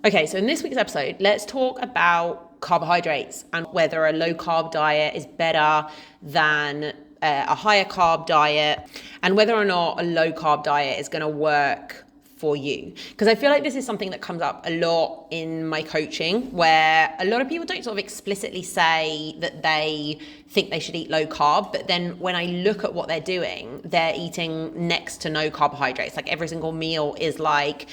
Okay, so in this week's episode, let's talk about carbohydrates and whether a low carb diet is better than a higher carb diet, and whether or not a low carb diet is going to work for you. Because I feel like this is something that comes up a lot in my coaching, where a lot of people don't sort of explicitly say that they think they should eat low carb, but then when I look at what they're doing, they're eating next to no carbohydrates. Like every single meal is like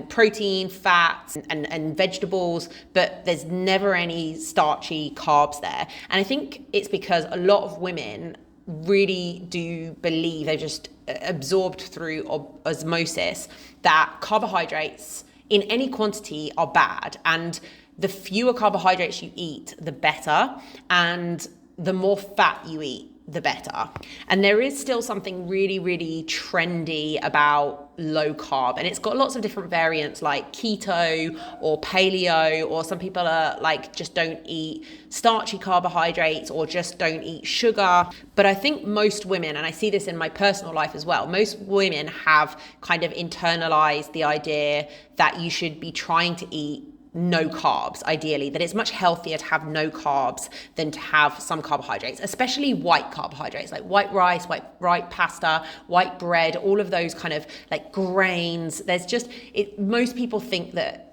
protein, fats, and vegetables, but there's never any starchy carbs there. And I think it's because a lot of women really do believe, they're just absorbed through osmosis, that carbohydrates in any quantity are bad, and the fewer carbohydrates you eat, the better, and the more fat you eat, the better. And there is still something really, really trendy about low carb, and it's got lots of different variants like keto or paleo, or some people are like just don't eat starchy carbohydrates or just don't eat sugar. But I think most women, and I see this in my personal life as well, most women have kind of internalized the idea that you should be trying to eat no carbs, ideally, that it's much healthier to have no carbs than to have some carbohydrates, especially white carbohydrates like white rice, white pasta, white bread, all of those kind of like grains. There's just, most people think that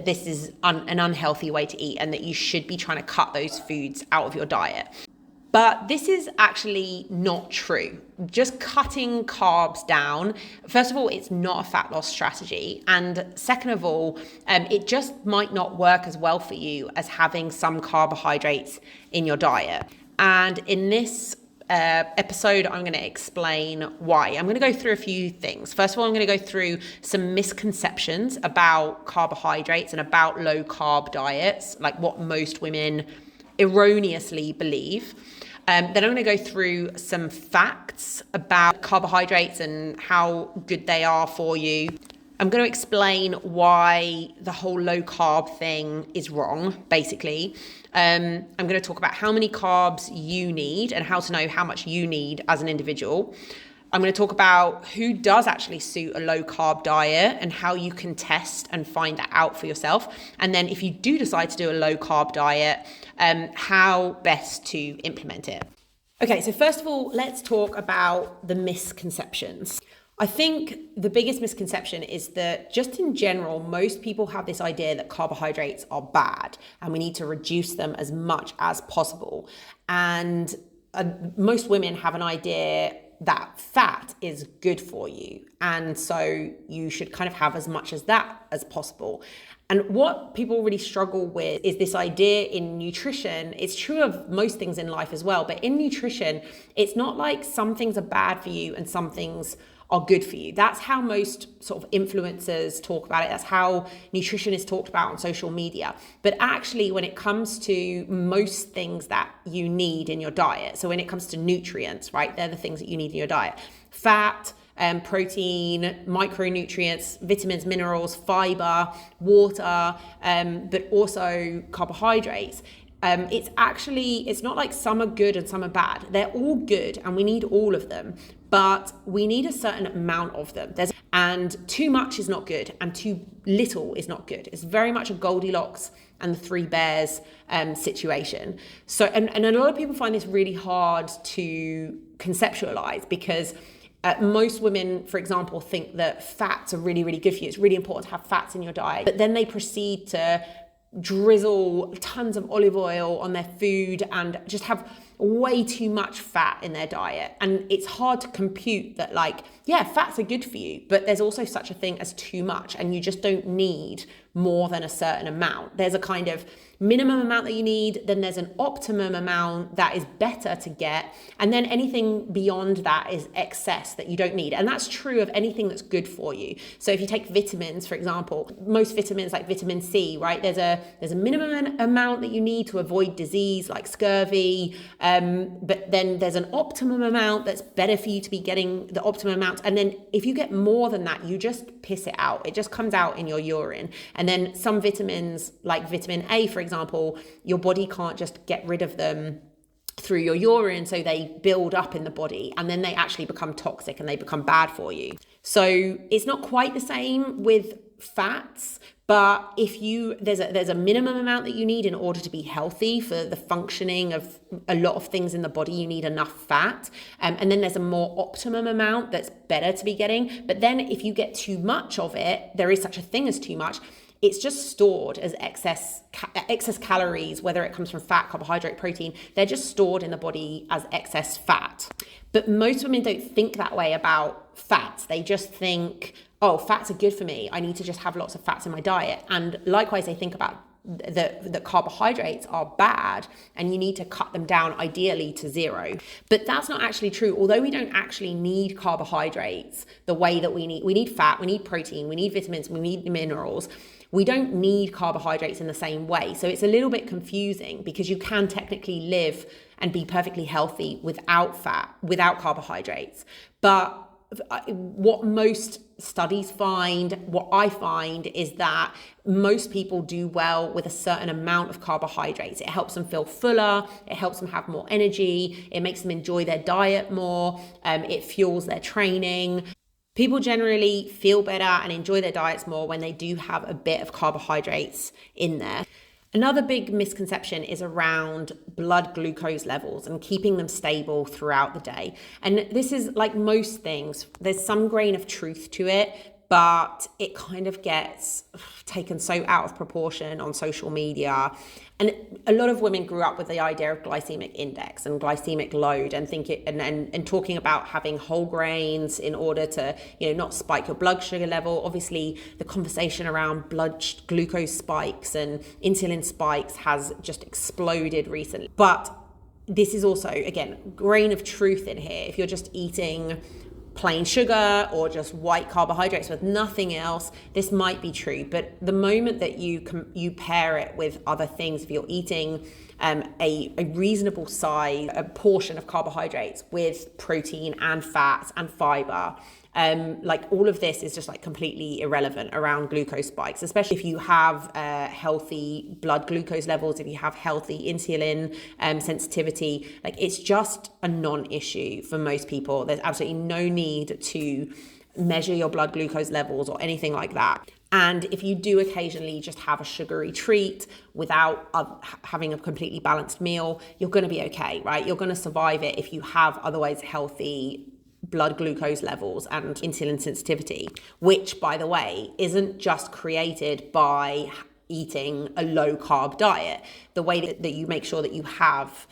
this is an unhealthy way to eat and that you should be trying to cut those foods out of your diet. But this is actually not true. Just cutting carbs down, first of all, it's not a fat loss strategy. And second of all, it just might not work as well for you as having some carbohydrates in your diet. And in this episode, I'm going to explain why. I'm going to go through a few things. First of all, I'm going to go through some misconceptions about carbohydrates and about low carb diets, like what most women erroneously believe. Then I'm going to go through some facts about carbohydrates and how good they are for you. I'm going to explain why the whole low carb thing is wrong, basically. I'm going to talk about how many carbs you need and how to know how much you need as an individual. I'm going to talk about who does actually suit a low carb diet and how you can test and find that out for yourself. And then if you do decide to do a low carb diet, how best to implement it. Okay, so first of all, let's talk about the misconceptions. I think the biggest misconception is that just in general, most people have this idea that carbohydrates are bad and we need to reduce them as much as possible. And most women have an idea that fat is good for you, and so you should kind of have as much as that as possible. And what people really struggle with is this idea in nutrition. It's true of most things in life as well, but in nutrition, it's not like some things are bad for you and some things are good for you. That's how most sort of influencers talk about it. That's how nutrition is talked about on social media. But actually, when it comes to most things that you need in your diet, so when it comes to nutrients, right, they're the things that you need in your diet: fat, protein, micronutrients, vitamins, minerals, fiber, water, but also carbohydrates. It's not like some are good and some are bad. They're all good and we need all of them, but we need a certain amount of them. And too much is not good and too little is not good. It's very much a Goldilocks and the three bears situation. So, and a lot of people find this really hard to conceptualize because most women, for example, think that fats are really, really good for you. It's really important to have fats in your diet, but then they proceed to drizzle tons of olive oil on their food and just have way too much fat in their diet. And it's hard to compute that, like, yeah, fats are good for you, but there's also such a thing as too much, and you just don't need more than a certain amount. There's a kind of minimum amount that you need, then there's an optimum amount that is better to get, and then anything beyond that is excess that you don't need. And that's true of anything that's good for you. So if you take vitamins, for example, most vitamins like vitamin C, right, there's a minimum amount that you need to avoid disease like scurvy, but then there's an optimum amount that's better for you to be getting the optimum amount. And then if you get more than that, you just piss it out. It just comes out in your urine. And then some vitamins like vitamin A, for example, your body can't just get rid of them through your urine, so they build up in the body and then they actually become toxic and they become bad for you. So it's not quite the same with fats, but if there's a minimum amount that you need in order to be healthy for the functioning of a lot of things in the body. You need enough fat, and then there's a more optimum amount that's better to be getting. But then if you get too much of it, there is such a thing as too much. It's just stored as excess calories, whether it comes from fat, carbohydrate, protein. They're just stored in the body as excess fat. But most women don't think that way about fats. They just think, oh, fats are good for me. I need to just have lots of fats in my diet. And likewise, they think about that carbohydrates are bad and you need to cut them down ideally to zero. But that's not actually true. Although we don't actually need carbohydrates the way that we need fat, we need protein, we need vitamins, we need minerals. We don't need carbohydrates in the same way. So it's a little bit confusing because you can technically live and be perfectly healthy without fat, without carbohydrates. But what most studies find, what I find, is that most people do well with a certain amount of carbohydrates. It helps them feel fuller, it helps them have more energy, it makes them enjoy their diet more, it fuels their training. People generally feel better and enjoy their diets more when they do have a bit of carbohydrates in there. Another big misconception is around blood glucose levels and keeping them stable throughout the day. And this is like most things, there's some grain of truth to it, but it kind of gets taken so out of proportion on social media. And a lot of women grew up with the idea of glycemic index and glycemic load and talking about having whole grains in order to, not spike your blood sugar level. Obviously, the conversation around blood glucose spikes and insulin spikes has just exploded recently. But this is also, again, grain of truth in here. If you're just eating plain sugar or just white carbohydrates with nothing else, this might be true. But the moment that you pair it with other things, if you're eating a reasonable size, a portion of carbohydrates with protein and fats and fiber, like all of this is just like completely irrelevant around glucose spikes, especially if you have healthy blood glucose levels, if you have healthy insulin sensitivity. Like, it's just a non-issue for most people. There's absolutely no need to measure your blood glucose levels or anything like that. And if you do occasionally just have a sugary treat without having a completely balanced meal, you're going to be okay, right? You're going to survive it if you have otherwise healthy blood glucose levels and insulin sensitivity, which, by the way, isn't just created by eating a low carb diet. The way that you make sure that you have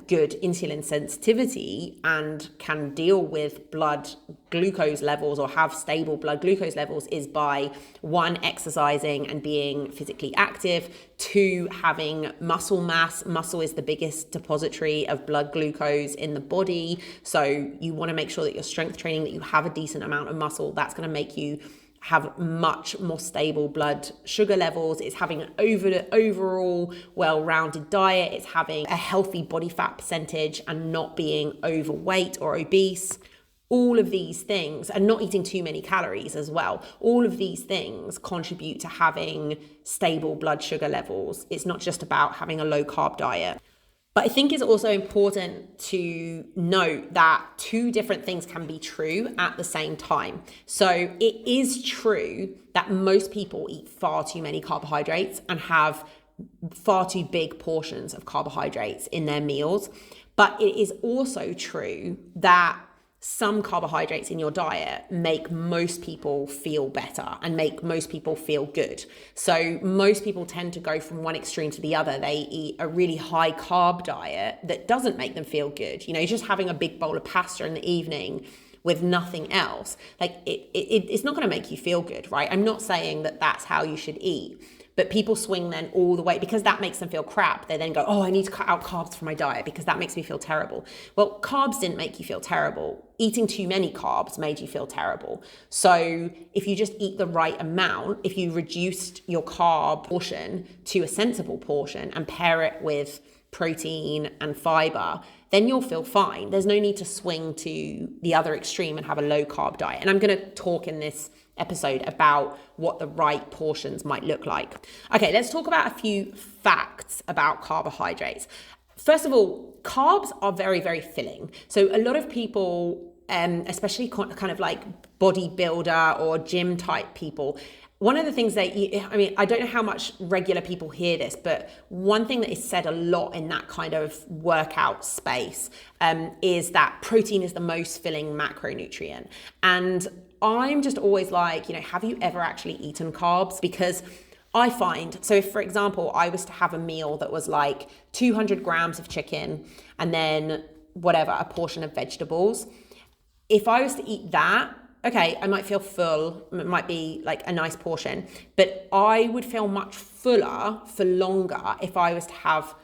good insulin sensitivity and can deal with blood glucose levels or have stable blood glucose levels is by 1, exercising and being physically active, 2, having muscle mass. Muscle is the biggest depository of blood glucose in the body. So you want to make sure that you're strength training, that you have a decent amount of muscle. That's going to make you have much more stable blood sugar levels. It's having an overall well-rounded diet. It's having a healthy body fat percentage and not being overweight or obese. All of these things, and not eating too many calories as well, all of these things contribute to having stable blood sugar levels. It's not just about having a low-carb diet. But I think it's also important to note that 2 different things can be true at the same time. So it is true that most people eat far too many carbohydrates and have far too big portions of carbohydrates in their meals. But it is also true that some carbohydrates in your diet make most people feel better and make most people feel good. So most people tend to go from one extreme to the other. They eat a really high carb diet that doesn't make them feel good. Just having a big bowl of pasta in the evening with nothing else, like it's not going to make you feel good, right? I'm not saying that that's how you should eat. But people swing then all the way because that makes them feel crap. They then go, oh, I need to cut out carbs from my diet because that makes me feel terrible. Well, carbs didn't make you feel terrible. Eating too many carbs made you feel terrible. So if you just eat the right amount, if you reduced your carb portion to a sensible portion and pair it with protein and fiber, then you'll feel fine. There's no need to swing to the other extreme and have a low carb diet. And I'm going to talk in this episode about what the right portions might look like. Okay, let's talk about a few facts about carbohydrates. First of all, carbs are very, very filling. So a lot of people, especially kind of like bodybuilder or gym type people, One of the things that I don't know how much regular people hear this, but one thing that is said a lot in that kind of workout space is that protein is the most filling macronutrient. And I'm just always like, have you ever actually eaten carbs? Because I find, so if, for example, I was to have a meal that was like 200 grams of chicken and then a portion of vegetables, if I was to eat that, okay, I might feel full, it might be like a nice portion, but I would feel much fuller for longer if I was to have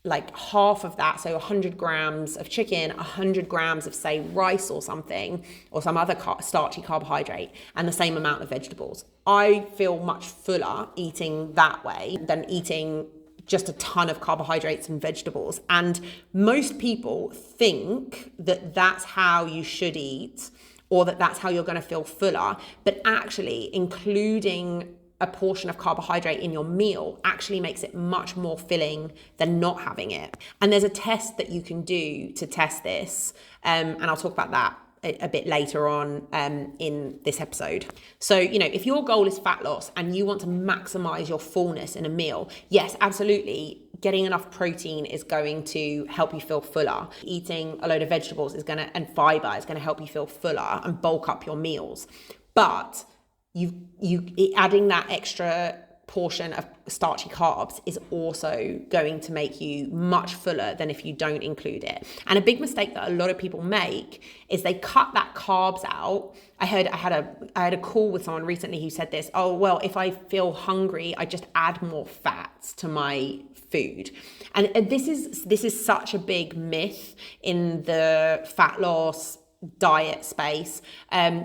like half of that, so 100 grams of chicken, 100 grams of, say, rice or something, or some other starchy carbohydrate, and the same amount of vegetables. I feel much fuller eating that way than eating just a ton of carbohydrates and vegetables. And most people think that that's how you should eat, or that that's how you're going to feel fuller, but actually including a portion of carbohydrate in your meal actually makes it much more filling than not having it. And there's a test that you can do to test this, and I'll talk about that a bit later on in this episode. So, if your goal is fat loss and you want to maximize your fullness in a meal, yes, absolutely, getting enough protein is going to help you feel fuller. Eating a load of vegetables and fiber is going to help you feel fuller and bulk up your meals. But adding that extra portion of starchy carbs is also going to make you much fuller than if you don't include it. And a big mistake that a lot of people make is they cut that carbs out. I had a call with someone recently who said this, oh, well, if I feel hungry, I just add more fats to my food. And this is such a big myth in the fat loss diet space.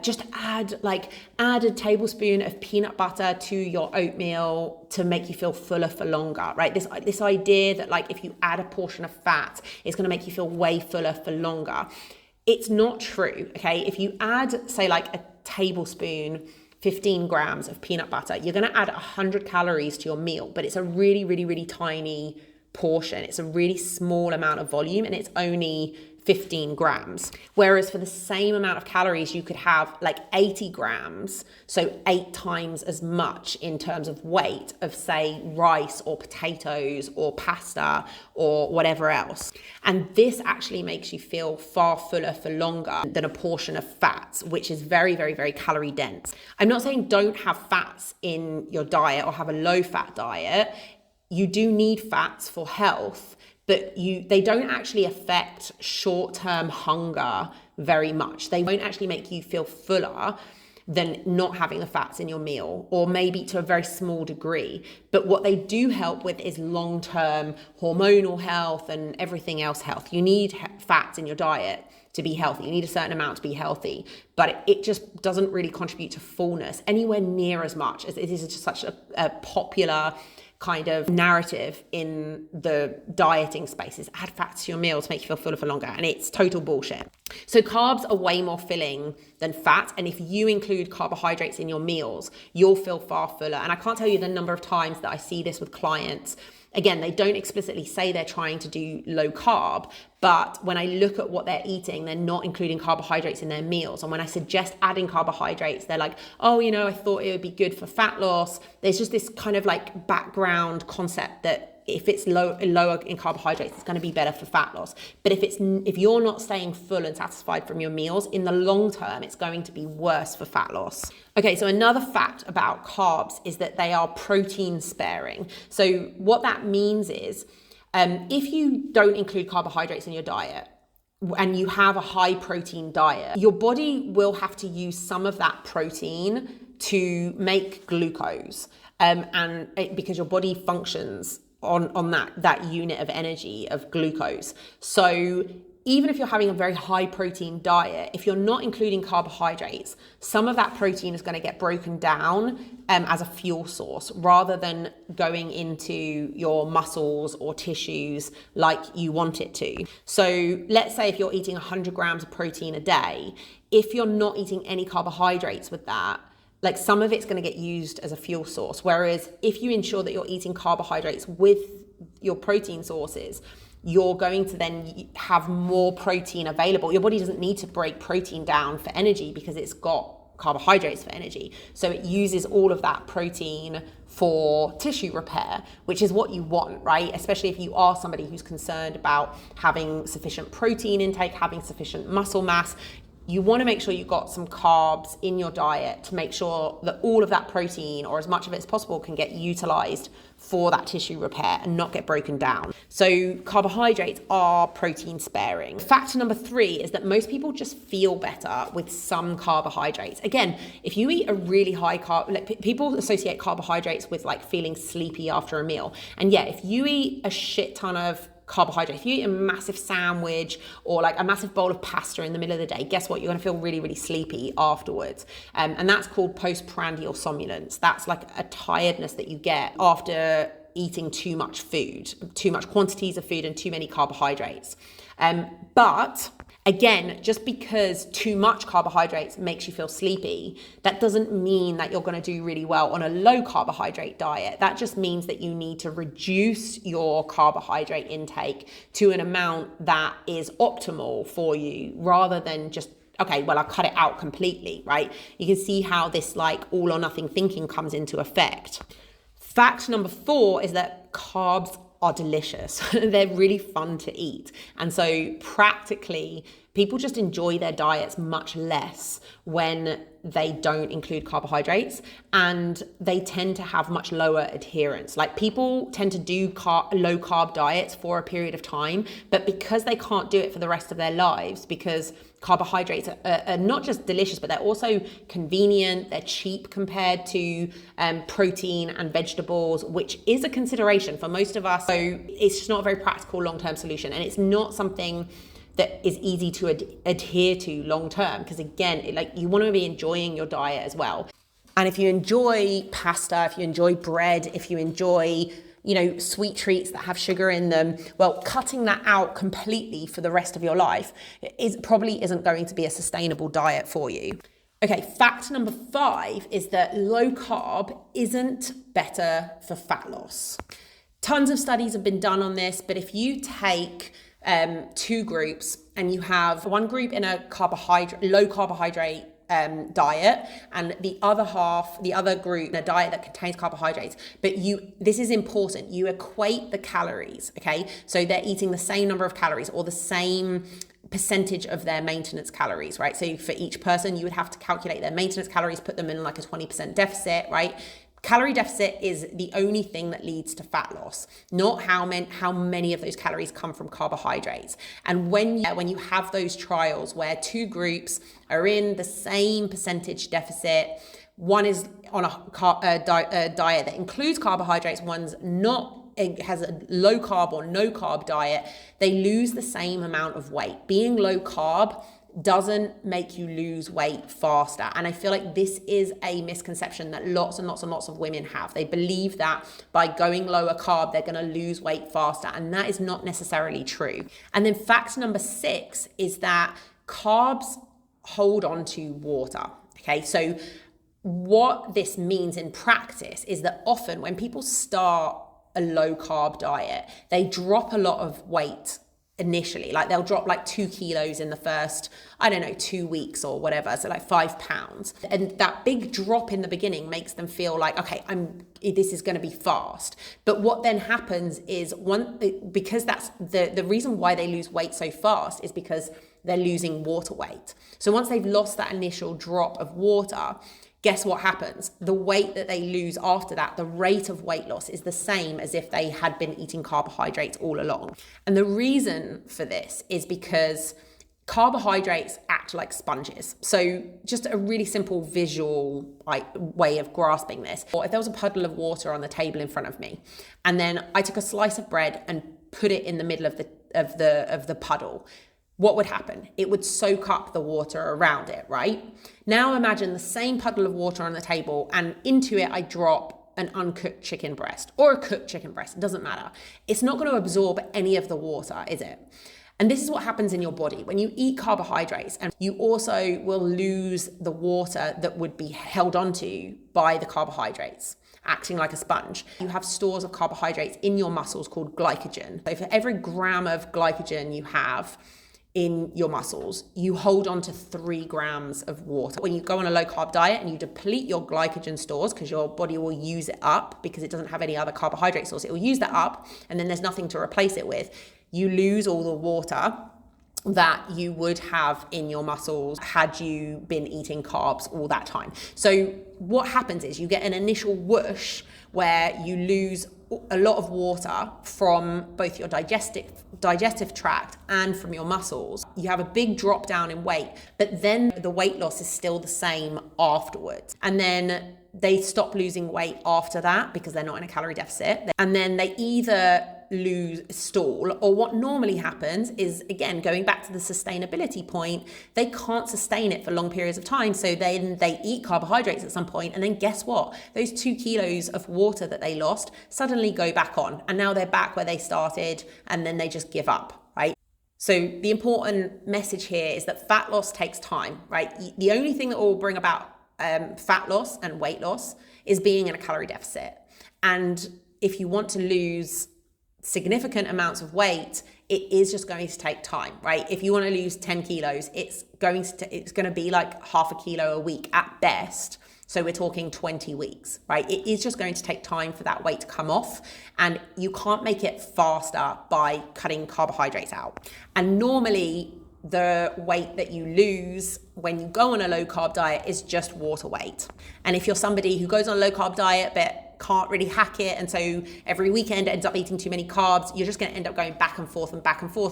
Just add a tablespoon of peanut butter to your oatmeal to make you feel fuller for longer, right? This idea that if you add a portion of fat, it's going to make you feel way fuller for longer. It's not true, okay? If you add, say, a tablespoon, 15 grams of peanut butter, you're going to add 100 calories to your meal, but it's a really, really, really tiny portion. It's a really small amount of volume, and it's only 15 grams. Whereas for the same amount of calories, you could have 80 grams, so 8 times as much in terms of weight of, say, rice or potatoes or pasta or whatever else. And this actually makes you feel far fuller for longer than a portion of fats, which is very, very, very calorie dense. I'm not saying don't have fats in your diet or have a low fat diet. You do need fats for health, but they don't actually affect short-term hunger very much. They won't actually make you feel fuller than not having the fats in your meal, or maybe to a very small degree. But what they do help with is long-term hormonal health and everything else health. You need fats in your diet to be healthy. You need a certain amount to be healthy, but it just doesn't really contribute to fullness anywhere near as much as it is just such a popular kind of narrative in the dieting spaces. Add fats to your meal to make you feel fuller for longer, and it's total bullshit. So carbs are way more filling than fat, and if you include carbohydrates in your meals, you'll feel far fuller. And I can't tell you the number of times that I see this with clients. Again, they don't explicitly say they're trying to do low carb, but when I look at what they're eating, they're not including carbohydrates in their meals. And when I suggest adding carbohydrates, they're like, oh, I thought it would be good for fat loss. There's just this kind of background concept that if it's lower in carbohydrates, it's going to be better for fat loss. But if you're not staying full and satisfied from your meals, in the long term, it's going to be worse for fat loss. Okay, so another fact about carbs is that they are protein sparing. So what that means is, if you don't include carbohydrates in your diet, and you have a high protein diet, your body will have to use some of that protein to make glucose, because your body functions on that unit of energy of glucose. So even if you're having a very high protein diet, if you're not including carbohydrates, some of that protein is going to get broken down as a fuel source rather than going into your muscles or tissues like you want it to. So let's say if you're eating 100 grams of protein a day, if you're not eating any carbohydrates with that, some of it's going to get used as a fuel source. Whereas if you ensure that you're eating carbohydrates with your protein sources, you're going to then have more protein available. Your body doesn't need to break protein down for energy because it's got carbohydrates for energy. So it uses all of that protein for tissue repair, which is what you want, right? Especially if you are somebody who's concerned about having sufficient protein intake, having sufficient muscle mass. You want to make sure you've got some carbs in your diet to make sure that all of that protein, or as much of it as possible, can get utilized for that tissue repair and not get broken down. So carbohydrates are protein sparing. Factor number 3 is that most people just feel better with some carbohydrates. Again, if you eat a really high carb, like people associate carbohydrates with like feeling sleepy after a meal. And yeah, if you eat a shit ton of carbohydrate, if you eat a massive sandwich or like a massive bowl of pasta in the middle of the day, guess what? You're going to feel really, really sleepy afterwards. And that's called postprandial somnolence. That's like a tiredness that you get after eating too much food, too much quantities of food and too many carbohydrates. But again, just because too much carbohydrates makes you feel sleepy, that doesn't mean that you're going to do really well on a low carbohydrate diet. That just means that you need to reduce your carbohydrate intake to an amount that is optimal for you, rather than just, okay, well, I'll cut it out completely, right? You can see how this like all or nothing thinking comes into effect. Fact number 4 is that carbs are delicious. They're really fun to eat. And so practically, people just enjoy their diets much less when they don't include carbohydrates, and they tend to have much lower adherence. Like people tend to do low carb diets for a period of time, but because they can't do it for the rest of their lives, because carbohydrates are not just delicious, but they're also convenient, they're cheap compared to protein and vegetables, which is a consideration for most of us. So it's just not a very practical long-term solution, and it's not something that is easy to adhere to long term, because again, like you want to be enjoying your diet as well. And if you enjoy pasta, if you enjoy bread, if you enjoy, you know, sweet treats that have sugar in them, well, cutting that out completely for the rest of your life probably isn't going to be a sustainable diet for you. Okay, fact number 5 is that low carb isn't better for fat loss. Tons of studies have been done on this, but if you take 2 groups and you have one group in a low carbohydrate diet, and the other group in a diet that contains carbohydrates, but this is important, you equate the calories, okay? So they're eating the same number of calories or the same percentage of their maintenance calories, right? So for each person, you would have to calculate their maintenance calories, put them in like a 20% deficit, right? Calorie deficit is the only thing that leads to fat loss, not how many of those calories come from carbohydrates. And when you have those trials where 2 groups are in the same percentage deficit, one is on a diet that includes carbohydrates, one's not, it has a low carb or no carb diet, they lose the same amount of weight. Being low carb doesn't make you lose weight faster. And I feel like this is a misconception that lots and lots and lots of women have. They believe that by going lower carb, they're going to lose weight faster. And that is not necessarily true. And then fact number 6 is that carbs hold on to water. Okay, so what this means in practice is that often when people start a low carb diet, they drop a lot of weight initially. Like they'll drop like 2 kilos in the first, 2 weeks or whatever. So like 5 pounds. And that big drop in the beginning makes them feel like, okay, this is going to be fast. But what then happens is because that's the reason why they lose weight so fast is because they're losing water weight. So once they've lost that initial drop of water, guess what happens? The weight that they lose after that, the rate of weight loss is the same as if they had been eating carbohydrates all along. And the reason for this is because carbohydrates act like sponges. So just a really simple visual way of grasping this. Or if there was a puddle of water on the table in front of me, and then I took a slice of bread and put it in the middle of the puddle, what would happen? It would soak up the water around it, right? Now imagine the same puddle of water on the table, and into it I drop an uncooked chicken breast or a cooked chicken breast. It doesn't matter. It's not going to absorb any of the water, is it? And this is what happens in your body. When you eat carbohydrates, and you also will lose the water that would be held onto by the carbohydrates, acting like a sponge. You have stores of carbohydrates in your muscles called glycogen. So for every gram of glycogen you have in your muscles, you hold on to 3 grams of water. When you go on a low carb diet and you deplete your glycogen stores, because your body will use it up because it doesn't have any other carbohydrate source, it will use that up and then there's nothing to replace it with. You lose all the water that you would have in your muscles had you been eating carbs all that time. So what happens is you get an initial whoosh where you lose a lot of water from both your digestive tract and from your muscles. You have a big drop down in weight, but then the weight loss is still the same afterwards. And then they stop losing weight after that because they're not in a calorie deficit. And then they either stall, or what normally happens is, again, going back to the sustainability point, they can't sustain it for long periods of time. So then they eat carbohydrates at some point, and then guess what? Those 2 kilos of water that they lost suddenly go back on, and now they're back where they started, and then they just give up, right? So the important message here is that fat loss takes time, right? The only thing that will bring about fat loss and weight loss is being in a calorie deficit. And if you want to lose significant amounts of weight, it is just going to take time, right? If you want to lose 10 kilos, it's going to be like half a kilo a week at best. So we're talking 20 weeks, right? It is just going to take time for that weight to come off, and you can't make it faster by cutting carbohydrates out. And normally the weight that you lose when you go on a low carb diet is just water weight. And if you're somebody who goes on a low carb diet but can't really hack it, and so every weekend ends up eating too many carbs, you're just going to end up going back and forth,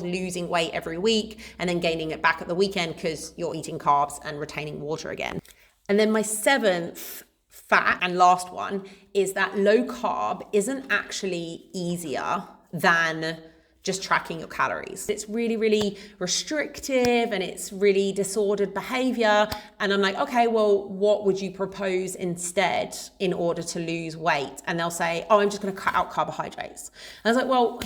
losing weight every week and then gaining it back at the weekend because you're eating carbs and retaining water again. And then my 7th fact and last one is that low carb isn't actually easier than just tracking your calories. It's really, really restrictive and it's really disordered behavior. And I'm like, okay, well, what would you propose instead in order to lose weight? And they'll say, oh, I'm just going to cut out carbohydrates. And I was like, well,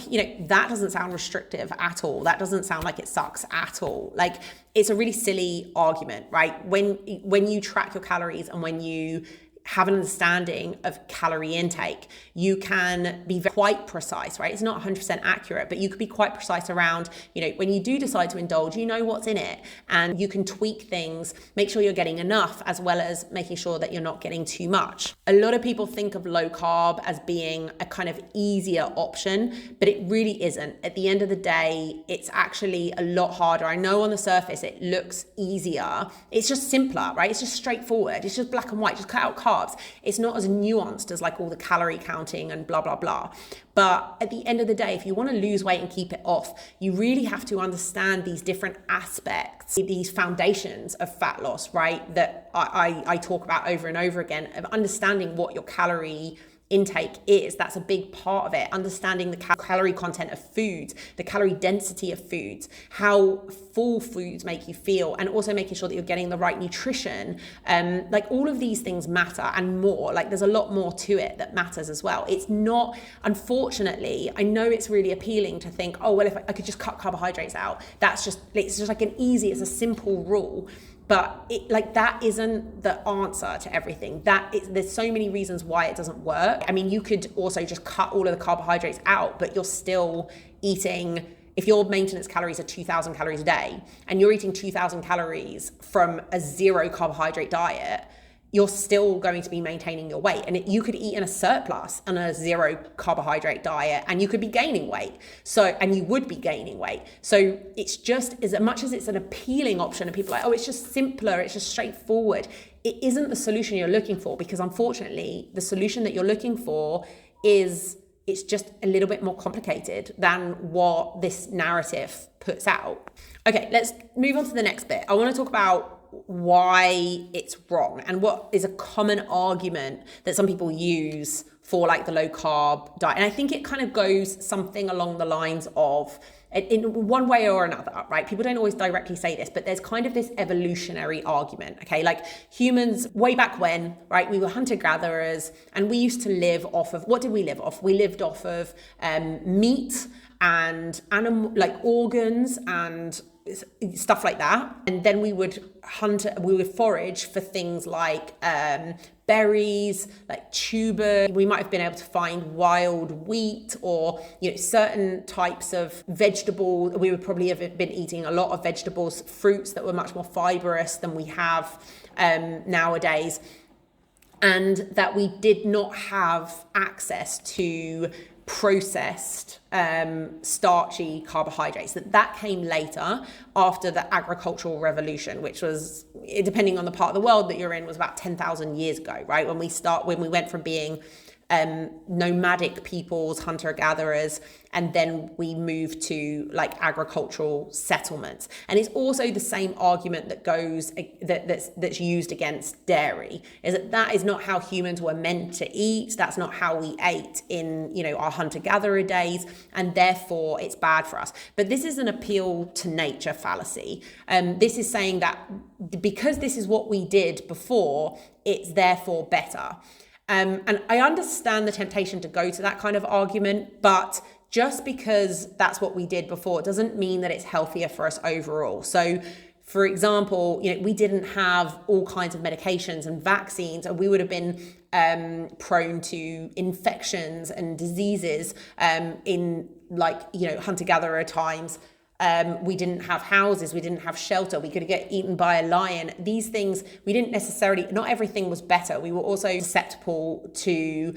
that doesn't sound restrictive at all. That doesn't sound like it sucks at all. Like, it's a really silly argument, right? When you track your calories and when you have an understanding of calorie intake, you can be quite precise, right? It's not 100% accurate, but you could be quite precise around, when you do decide to indulge, you know what's in it, and you can tweak things, make sure you're getting enough, as well as making sure that you're not getting too much. A lot of people think of low carb as being a kind of easier option, but it really isn't. At the end of the day, it's actually a lot harder. I know on the surface it looks easier. It's just simpler, right? It's just straightforward. It's just black and white. Just cut out carbs. It's not as nuanced as like all the calorie counting and blah, blah, blah. But at the end of the day, if you want to lose weight and keep it off, you really have to understand these different aspects, these foundations of fat loss, right? That I talk about over and over again, of understanding what your calorie intake is. That's a big part of it. Understanding the calorie content of foods, the calorie density of foods, how full foods make you feel, and also making sure that you're getting the right nutrition. Like all of these things matter and more. Like there's a lot more to it that matters as well. It's not, unfortunately, I know it's really appealing to think, oh, well, if I could just cut carbohydrates out, it's just like it's a simple rule. But that isn't the answer to everything. There's so many reasons why it doesn't work. I mean, you could also just cut all of the carbohydrates out, but you're still eating, if your maintenance calories are 2,000 calories a day, and you're eating 2,000 calories from a 0 carbohydrate diet, you're still going to be maintaining your weight. And you could eat in a surplus on a 0 carbohydrate diet and you could be gaining weight. And you would be gaining weight. So it's just, as much as it's an appealing option and people are like, oh, it's just simpler, it's just straightforward, it isn't the solution you're looking for, because unfortunately, the solution that you're looking for it's just a little bit more complicated than what this narrative puts out. Okay, let's move on to the next bit. I want to talk about why it's wrong and what is a common argument that some people use for like the low carb diet. And I think it kind of goes something along the lines of, in one way or another, right? People don't always directly say this, but there's kind of this evolutionary argument, okay? Like humans, way back when, right? We were hunter-gatherers and we used to live off of, what did we live off? We lived off of meat and animal, like organs and stuff like that. And then we would forage for things like berries, like tuber. We might have been able to find wild wheat or, certain types of vegetable. We would probably have been eating a lot of vegetables, fruits that were much more fibrous than we have nowadays. And that we did not have access to processed starchy carbohydrates. That came later after the agricultural revolution, which was, depending on the part of the world that you're in, was about 10,000 years ago, right? When we went from being nomadic peoples, hunter-gatherers, and then we moved to like agricultural settlements. And it's also the same argument that goes that's used against dairy, is that is not how humans were meant to eat. That's not how we ate in our hunter-gatherer days, and therefore it's bad for us. But this is an appeal to nature fallacy. This is saying that because this is what we did before, it's therefore better. And I understand the temptation to go to that kind of argument, but just because that's what we did before doesn't mean that it's healthier for us overall. So, for example, we didn't have all kinds of medications and vaccines, and we would have been prone to infections and diseases in hunter-gatherer times. We didn't have houses, we didn't have shelter, we could get eaten by a lion. These things, we didn't necessarily, not everything was better. We were also susceptible to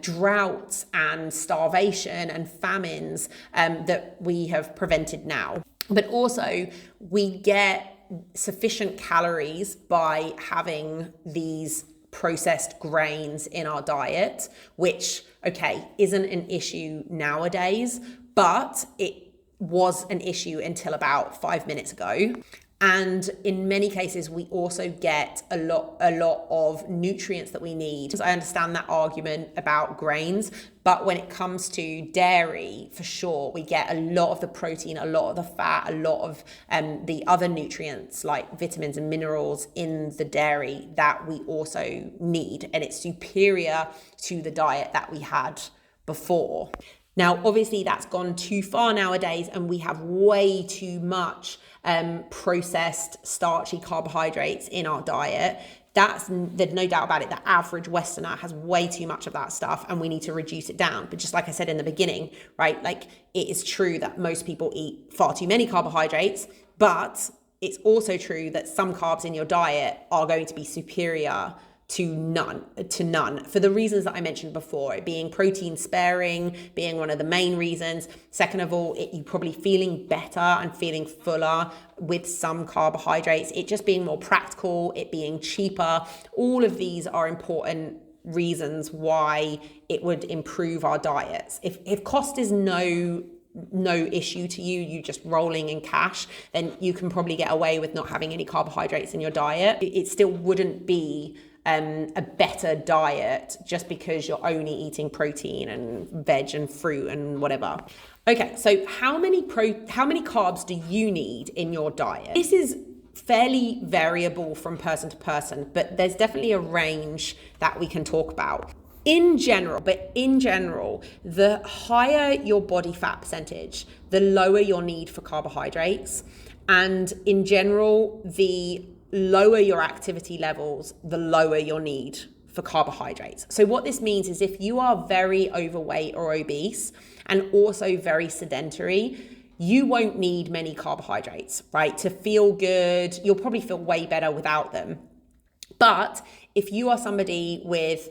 droughts and starvation and famines that we have prevented now. But also, we get sufficient calories by having these processed grains in our diet, which, isn't an issue nowadays, but it was an issue until about 5 minutes ago. And in many cases, we also get a lot of nutrients that we need. I understand that argument about grains, but when it comes to dairy, for sure, we get a lot of the protein, a lot of the fat, a lot of the other nutrients like vitamins and minerals in the dairy that we also need. And it's superior to the diet that we had before. Now, obviously, that's gone too far nowadays, and we have way too much processed starchy carbohydrates in our diet. There's no doubt about it. The average Westerner has way too much of that stuff, and we need to reduce it down. But just like I said in the beginning, right, like it is true that most people eat far too many carbohydrates, but it's also true that some carbs in your diet are going to be superior to none for the reasons that I mentioned before, it being protein sparing, being one of the main reasons. Second of all, you probably feeling better and feeling fuller with some carbohydrates, it just being more practical, it being cheaper. All of these are important reasons why it would improve our diets. If cost is no issue to you just rolling in cash, then you can probably get away with not having any carbohydrates in your diet. It still wouldn't be a better diet just because you're only eating protein and veg and fruit and whatever. Okay, so how many carbs do you need in your diet? This is fairly variable from person to person, but there's definitely a range that we can talk about. In general, the higher your body fat percentage, the lower your need for carbohydrates. And in general, the lower your activity levels, the lower your need for carbohydrates. So what this means is if you are very overweight or obese and also very sedentary, you won't need many carbohydrates, right? To feel good, you'll probably feel way better without them. But if you are somebody with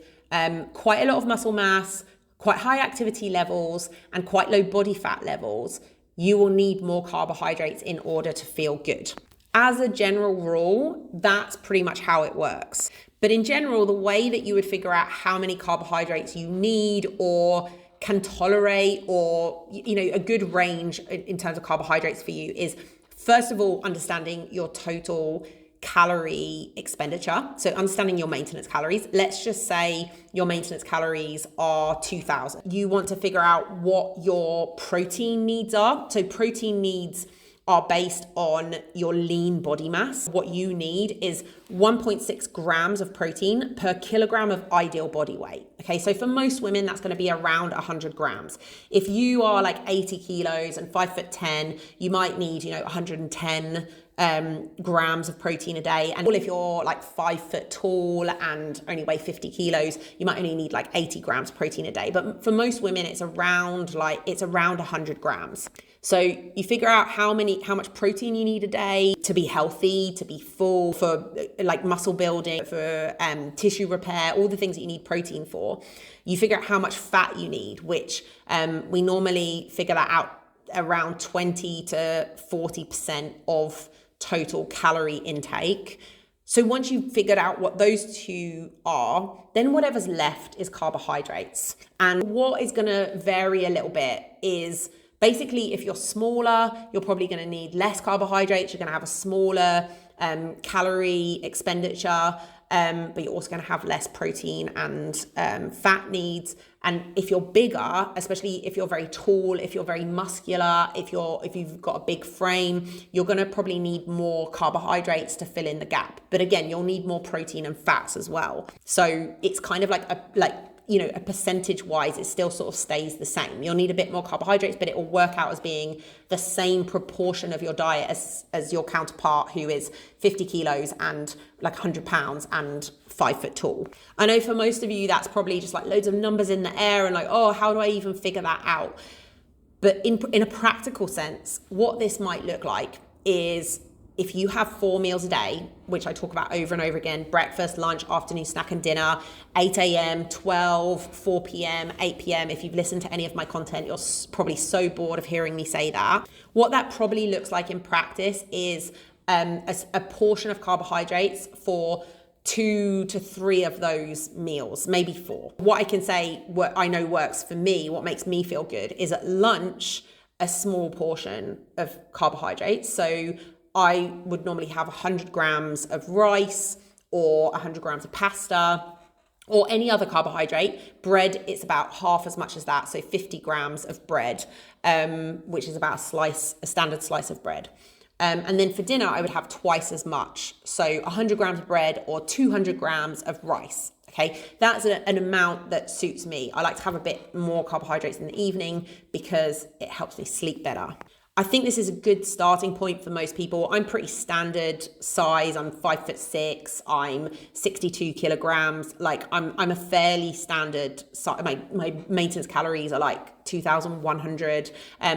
quite a lot of muscle mass, quite high activity levels, and quite low body fat levels, you will need more carbohydrates in order to feel good. As a general rule, that's pretty much how it works. But in general, the way that you would figure out how many carbohydrates you need or can tolerate, or a good range in terms of carbohydrates for you, is first of all understanding your total calorie expenditure. So understanding your maintenance calories. Let's just say your maintenance calories are 2,000. You want to figure out what your protein needs are. So protein needs are based on your lean body mass. What you need is 1.6 grams of protein per kilogram of ideal body weight. Okay, so for most women, that's going to be around 100 grams. If you are like 80 kilos and 5'10", you might need, 110 grams of protein a day. And if you're like 5 foot tall and only weigh 50 kilos, you might only need like 80 grams of protein a day. But for most women, it's around 100 grams. So you figure out how much protein you need a day to be healthy, to be full, for like muscle building, for tissue repair, all the things that you need protein for. You figure out how much fat you need, which we normally figure that out around 20 to 40% of total calorie intake. So once you've figured out what those two are, then whatever's left is carbohydrates. And what is going to vary a little bit is basically, if you're smaller, you're probably going to need less carbohydrates. You're going to have a smaller calorie expenditure, but you're also going to have less protein and fat needs. And if you're bigger, especially if you're very tall, if you're very muscular, if you've got a big frame, you're going to probably need more carbohydrates to fill in the gap. But again, you'll need more protein and fats as well. So it's kind of like a percentage wise, it still sort of stays the same. You'll need a bit more carbohydrates, but it will work out as being the same proportion of your diet as your counterpart who is 50 kilos and like 100 pounds and 5 foot tall. I know for most of you, that's probably just like loads of numbers in the air and like, oh, how do I even figure that out? But in a practical sense, what this might look like is if you have 4 meals a day, which I talk about over and over again, breakfast, lunch, afternoon, snack and dinner, 8 a.m., 12, 4 p.m., 8 p.m. If you've listened to any of my content, you're probably so bored of hearing me say that. What that probably looks like in practice is a portion of carbohydrates for 2 to 3 of those meals, maybe 4. What I can say, what I know works for me, what makes me feel good, is at lunch, a small portion of carbohydrates. So I would normally have 100 grams of rice or 100 grams of pasta or any other carbohydrate. Bread, it's about half as much as that, so 50 grams of bread, which is about a standard slice of bread. And then for dinner, I would have twice as much, so 100 grams of bread or 200 grams of rice. Okay, that's an amount that suits me. I like to have a bit more carbohydrates in the evening because it helps me sleep better. I think this is a good starting point for most people. I'm pretty standard size. I'm 5'6". I'm 62 kilograms. Like I'm a fairly standard size. My maintenance calories are like 2,100.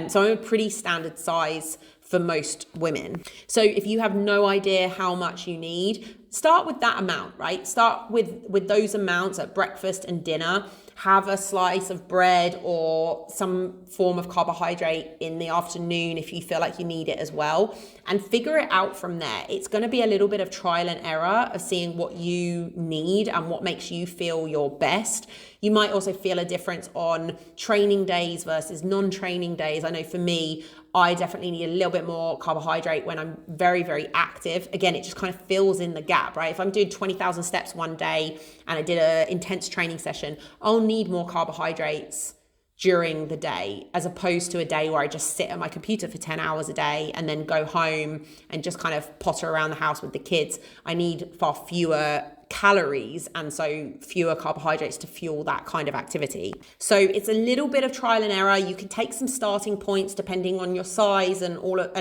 So I'm a pretty standard size for most women. So if you have no idea how much you need, start with that amount, right? Start with those amounts at breakfast and dinner. Have a slice of bread or some form of carbohydrate in the afternoon if you feel like you need it as well, and figure it out from there. It's going to be a little bit of trial and error of seeing what you need and what makes you feel your best. You might also feel a difference on training days versus non-training days. I know for me, I definitely need a little bit more carbohydrate when I'm very, very active. Again, it just kind of fills in the gap, right? If I'm doing 20,000 steps one day and I did an intense training session, I'll need more carbohydrates during the day, as opposed to a day where I just sit at my computer for 10 hours a day and then go home and just kind of potter around the house with the kids. I need far fewer calories and so fewer carbohydrates to fuel that kind of activity. So it's a little bit of trial and error. You can take some starting points depending on your size and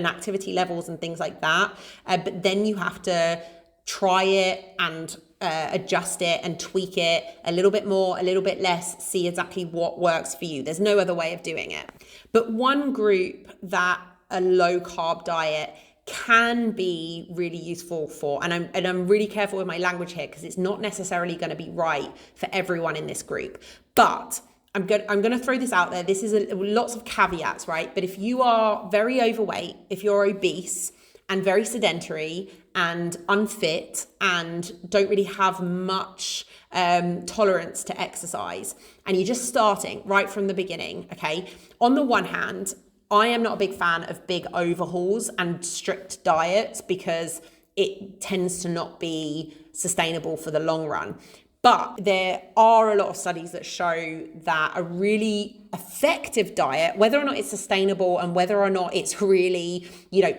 activity levels and things like that. But then you have to try it and adjust it and tweak it a little bit more, a little bit less, see exactly what works for you. There's no other way of doing it. But one group that a low carb diet can be really useful for, and I'm really careful with my language here because it's not necessarily going to be right for everyone in this group, but I'm going to throw this out there. This is lots of caveats, right? But if you are very overweight, if you're obese and very sedentary and unfit and don't really have much tolerance to exercise, and you're just starting right from the beginning, okay? On the one hand, I am not a big fan of big overhauls and strict diets because it tends to not be sustainable for the long run. But there are a lot of studies that show that a really effective diet, whether or not it's sustainable and whether or not it's really,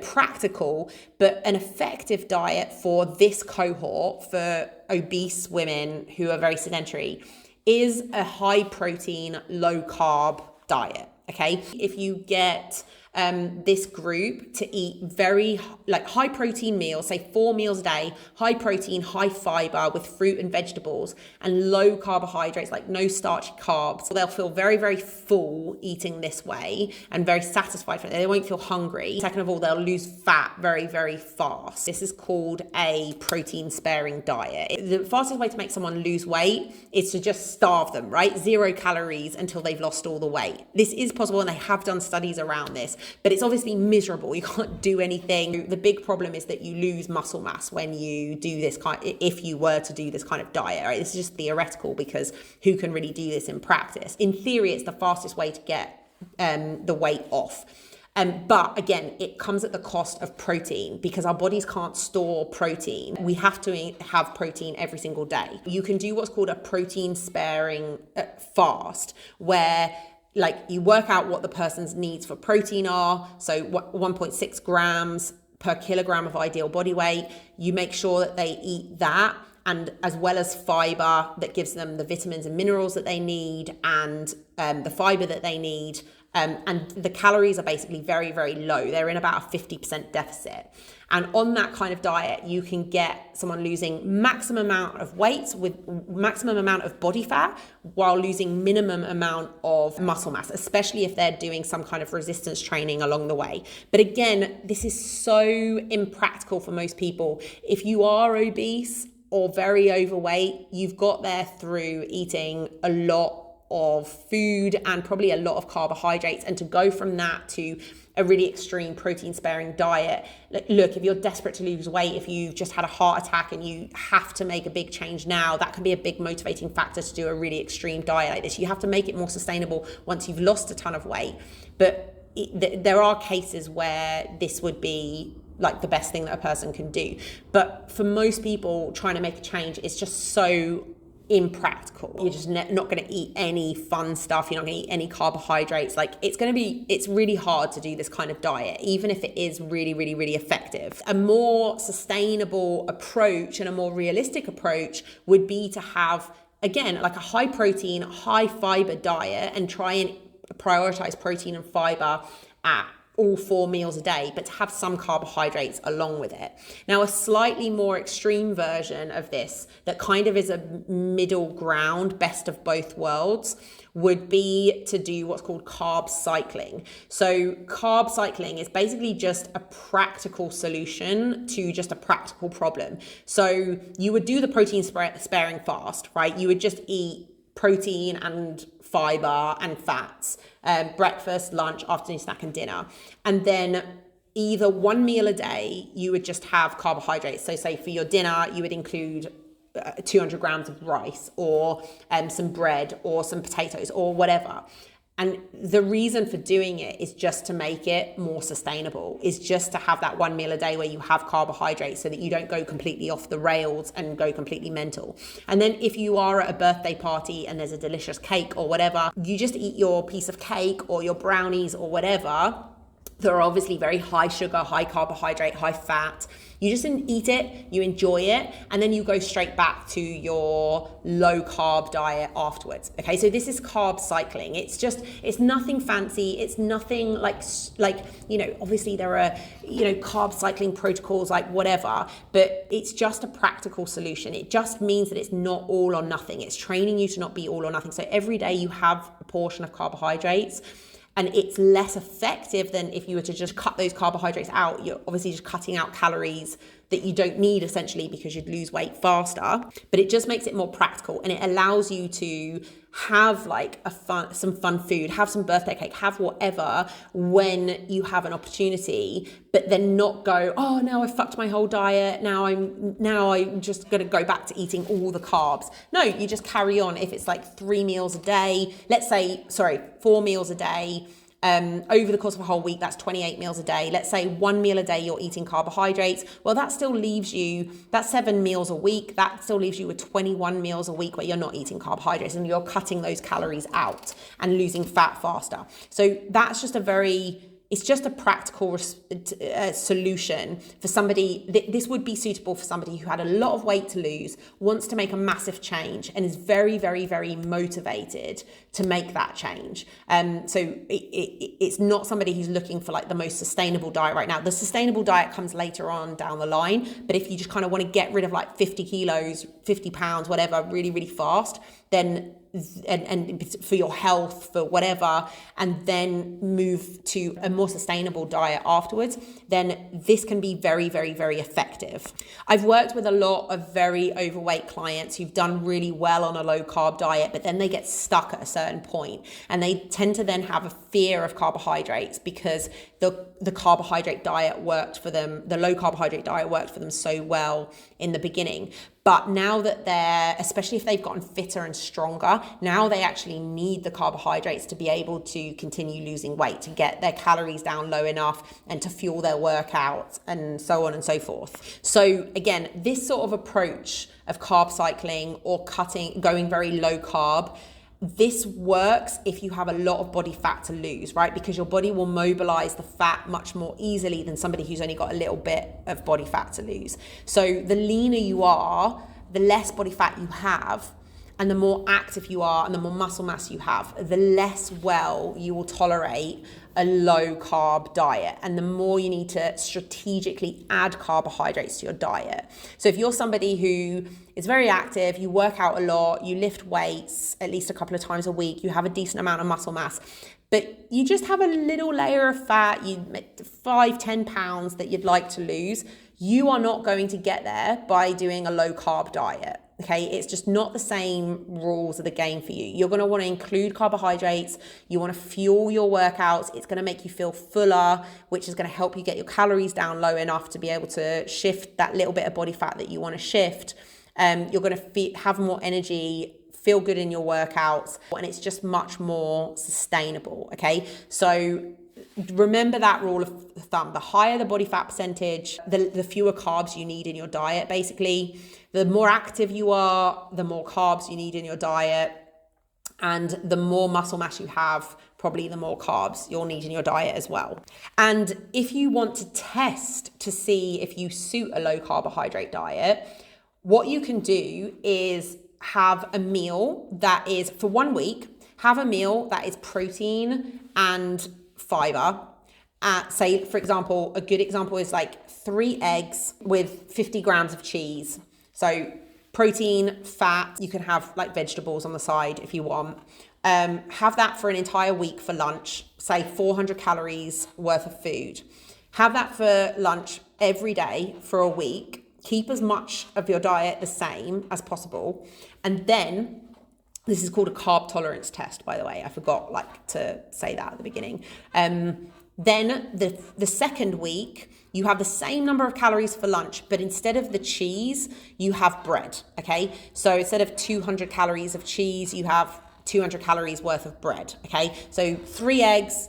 practical, but an effective diet for this cohort, for obese women who are very sedentary, is a high protein, low carb diet. Okay, if you get this group to eat very like high protein meals, say 4 meals a day, high protein, high fiber with fruit and vegetables, and low carbohydrates, like no starchy carbs. They'll feel very, very full eating this way and very satisfied from it. They won't feel hungry. Second of all, they'll lose fat very, very fast. This is called a protein sparing diet. The fastest way to make someone lose weight is to just starve them, right? 0 calories until they've lost all the weight. This is possible, and they have done studies around this, but it's obviously miserable. You can't do anything. The big problem is that you lose muscle mass when you do this if you were to do this kind of diet, right? This is just theoretical because who can really do this in practice? In theory, it's the fastest way to get the weight off. But again, it comes at the cost of protein because our bodies can't store protein. We have to have protein every single day. You can do what's called a protein sparing fast, where like you work out what the person's needs for protein are. So 1.6 grams per kilogram of ideal body weight. You make sure that they eat that, and as well as fiber that gives them the vitamins and minerals that they need, and the fiber that they need. And the calories are basically very, very low. They're in about a 50% deficit. And on that kind of diet, you can get someone losing maximum amount of weight with maximum amount of body fat while losing minimum amount of muscle mass, especially if they're doing some kind of resistance training along the way. But again, this is so impractical for most people. If you are obese or very overweight, you've got there through eating a lot of food and probably a lot of carbohydrates, and to go from that to a really extreme protein sparing diet. Look, if you're desperate to lose weight, if you've just had a heart attack and you have to make a big change now, that can be a big motivating factor to do a really extreme diet like this. You have to make it more sustainable once you've lost a ton of weight. But there are cases where this would be like the best thing that a person can do. But for most people, trying to make a change is just so impractical. You're just not going to eat any fun stuff. You're not going to eat any carbohydrates. Like it's really hard to do this kind of diet, even if it is really, really, really effective. A more sustainable approach and a more realistic approach would be to have, again, like a high protein, high fiber diet, and try and prioritize protein and fiber at all 4 meals a day, but to have some carbohydrates along with it. Now, a slightly more extreme version of this that kind of is a middle ground, best of both worlds, would be to do what's called carb cycling. So carb cycling is basically just a practical solution to just a practical problem. So you would do the protein sparing fast, right? You would just eat protein and fiber and fats, breakfast, lunch, afternoon snack and dinner. And then either 1 meal a day, you would just have carbohydrates. So say for your dinner, you would include 200 grams of rice or some bread or some potatoes or whatever. And the reason for doing it is just to make it more sustainable, is just to have that 1 meal a day where you have carbohydrates so that you don't go completely off the rails and go completely mental. And then if you are at a birthday party and there's a delicious cake or whatever, you just eat your piece of cake or your brownies or whatever. They're obviously very high sugar, high carbohydrate, high fat. You just eat it, you enjoy it, and then you go straight back to your low carb diet afterwards. Okay, so this is carb cycling. It's nothing fancy. It's nothing like, obviously there are, carb cycling protocols, like whatever, but it's just a practical solution. It just means that it's not all or nothing. It's training you to not be all or nothing. So every day you have a portion of carbohydrates, and it's less effective than if you were to just cut those carbohydrates out. You're obviously just cutting out calories that you don't need, essentially, because you'd lose weight faster. But it just makes it more practical, and it allows you to have like some fun food, have some birthday cake, have whatever when you have an opportunity, but then not go, oh, now I've fucked my whole diet. Now I'm just going to go back to eating all the carbs. No, you just carry on. If it's like 3 meals a day, 4 meals a day, over the course of a whole week, that's 28 meals a day. Let's say 1 meal a day you're eating carbohydrates. Well, that still leaves you, that's 7 meals a week. That still leaves you with 21 meals a week where you're not eating carbohydrates and you're cutting those calories out and losing fat faster. So that's just a very it's just a practical solution for somebody. This would be suitable for somebody who had a lot of weight to lose, wants to make a massive change, and is very, very, very motivated to make that change. So it's not somebody who's looking for like the most sustainable diet right now. The sustainable diet comes later on down the line, but if you just kind of want to get rid of like 50 kilos, 50 pounds, whatever, really, really fast, then and for your health, for whatever, and then move to a more sustainable diet afterwards, then this can be very, very, very effective. I've worked with a lot of very overweight clients who've done really well on a low carb diet, but then they get stuck at a certain point, and they tend to then have a fear of carbohydrates because the carbohydrate diet worked for them, the low carbohydrate diet worked for them so well in the beginning. But now that they're, especially if they've gotten fitter and stronger, now they actually need the carbohydrates to be able to continue losing weight, to get their calories down low enough and to fuel their workouts and so on and so forth. So again, this sort of approach of carb cycling or going very low carb, this works if you have a lot of body fat to lose, right? Because your body will mobilize the fat much more easily than somebody who's only got a little bit of body fat to lose. So the leaner you are, the less body fat you have, and the more active you are and the more muscle mass you have, the less well you will tolerate a low carb diet, and the more you need to strategically add carbohydrates to your diet. So if you're somebody who is very active, you work out a lot, you lift weights at least a couple of times a week, you have a decent amount of muscle mass, but you just have a little layer of fat, 5-10 pounds that you'd like to lose, you are not going to get there by doing a low carb diet. Okay, it's just not the same rules of the game for you. You're going to want to include carbohydrates. You want to fuel your workouts. It's going to make you feel fuller, which is going to help you get your calories down low enough to be able to shift that little bit of body fat that you want to shift. You're going to have more energy, feel good in your workouts, and it's just much more sustainable. Okay, so remember that rule of thumb. The higher the body fat percentage, the fewer carbs you need in your diet, basically. The more active you are, the more carbs you need in your diet. And the more muscle mass you have, probably the more carbs you'll need in your diet as well. And if you want to test to see if you suit a low carbohydrate diet, what you can do is have a meal that is, for 1 week, have a meal that is protein and fiber. Say, for example, a good example is like 3 eggs with 50 grams of cheese. So protein, fat, you can have like vegetables on the side if you want. Have that for an entire week for lunch, say 400 calories worth of food. Have that for lunch every day for a week. Keep as much of your diet the same as possible. And then, this is called a carb tolerance test, by the way. I forgot to say that at the beginning. Then the second week, you have the same number of calories for lunch, but instead of the cheese, you have bread, okay? So instead of 200 calories of cheese, you have 200 calories worth of bread, okay? So 3 eggs,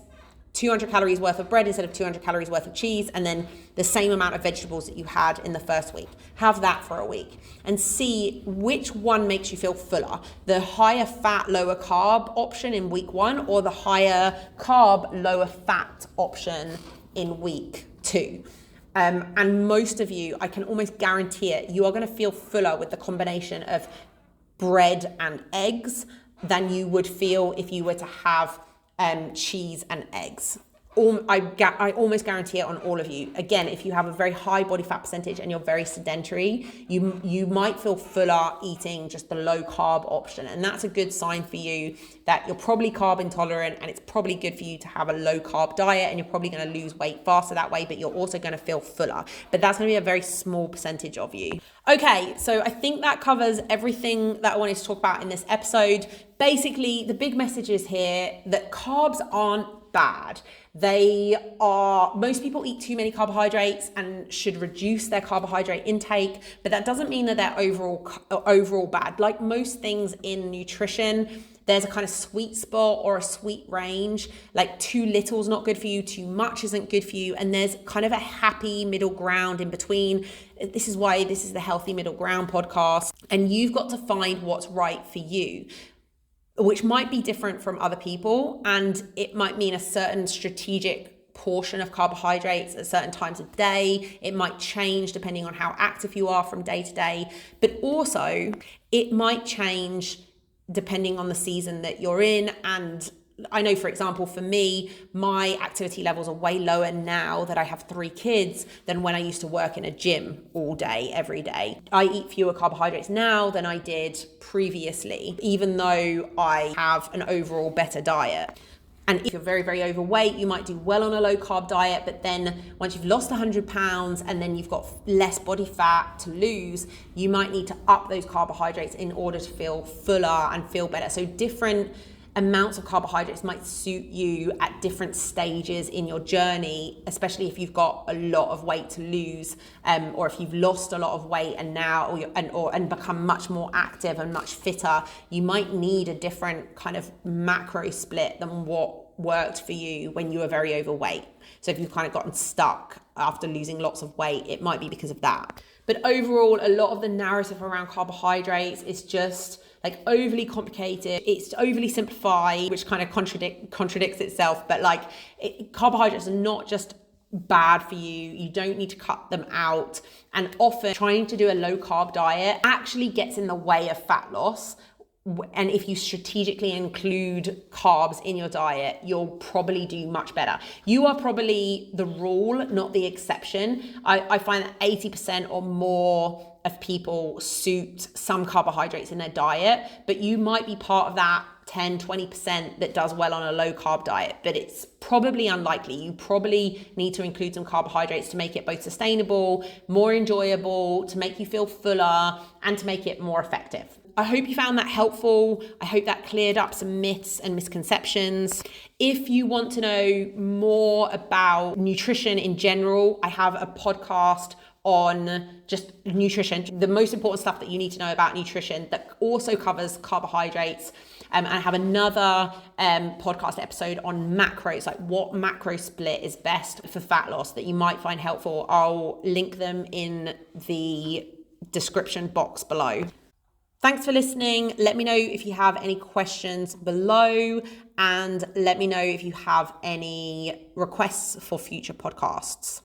200 calories worth of bread instead of 200 calories worth of cheese, and then the same amount of vegetables that you had in the first week. Have that for a week and see which one makes you feel fuller. The higher fat, lower carb option in week 1 or the higher carb, lower fat option in week 2. And most of you, I can almost guarantee it, you are going to feel fuller with the combination of bread and eggs than you would feel if you were to have cheese and eggs. I almost guarantee it on all of you. Again, if you have a very high body fat percentage and you're very sedentary, you might feel fuller eating just the low carb option. And that's a good sign for you that you're probably carb intolerant, and it's probably good for you to have a low carb diet, and you're probably going to lose weight faster that way, but you're also going to feel fuller. But that's going to be a very small percentage of you. Okay, so I think that covers everything that I wanted to talk about in this episode. Basically, the big message is here that carbs aren't bad. Most people eat too many carbohydrates and should reduce their carbohydrate intake, but that doesn't mean that they're overall bad. Like most things in nutrition, there's a kind of sweet spot or a sweet range. Like too little is not good for you, too much isn't good for you, and there's kind of a happy middle ground in between. This is why this is the Healthy Middle Ground podcast, and you've got to find what's right for you, which might be different from other people, and it might mean a certain strategic portion of carbohydrates at certain times of day. It might change depending on how active you are from day to day, but also it might change depending on the season that you're in. And I know, for example, for me, my activity levels are way lower now that I have 3 kids than when I used to work in a gym all day, every day. I eat fewer carbohydrates now than I did previously, even though I have an overall better diet. And if you're very, very overweight, you might do well on a low carb diet, but then once you've lost 100 pounds and then you've got less body fat to lose, you might need to up those carbohydrates in order to feel fuller and feel better. So different amounts of carbohydrates might suit you at different stages in your journey, especially if you've got a lot of weight to lose, or if you've lost a lot of weight and now and become much more active and much fitter. You might need a different kind of macro split than what worked for you when you were very overweight. So if you've kind of gotten stuck after losing lots of weight, it might be because of that. But overall, a lot of the narrative around carbohydrates is just like overly complicated. It's overly simplified, which kind of contradicts itself. But like carbohydrates are not just bad for you. You don't need to cut them out. And often trying to do a low carb diet actually gets in the way of fat loss. And if you strategically include carbs in your diet, you'll probably do much better. You are probably the rule, not the exception. I find that 80% or more of people suit some carbohydrates in their diet, but you might be part of that 10, 20% that does well on a low carb diet, but it's probably unlikely. You probably need to include some carbohydrates to make it both sustainable, more enjoyable, to make you feel fuller, and to make it more effective. I hope you found that helpful. I hope that cleared up some myths and misconceptions. If you want to know more about nutrition in general, I have a podcast on just nutrition, the most important stuff that you need to know about nutrition that also covers carbohydrates. And I have another podcast episode on macros, like what macro split is best for fat loss that you might find helpful. I'll link them in the description box below. Thanks for listening. Let me know if you have any questions below, and let me know if you have any requests for future podcasts.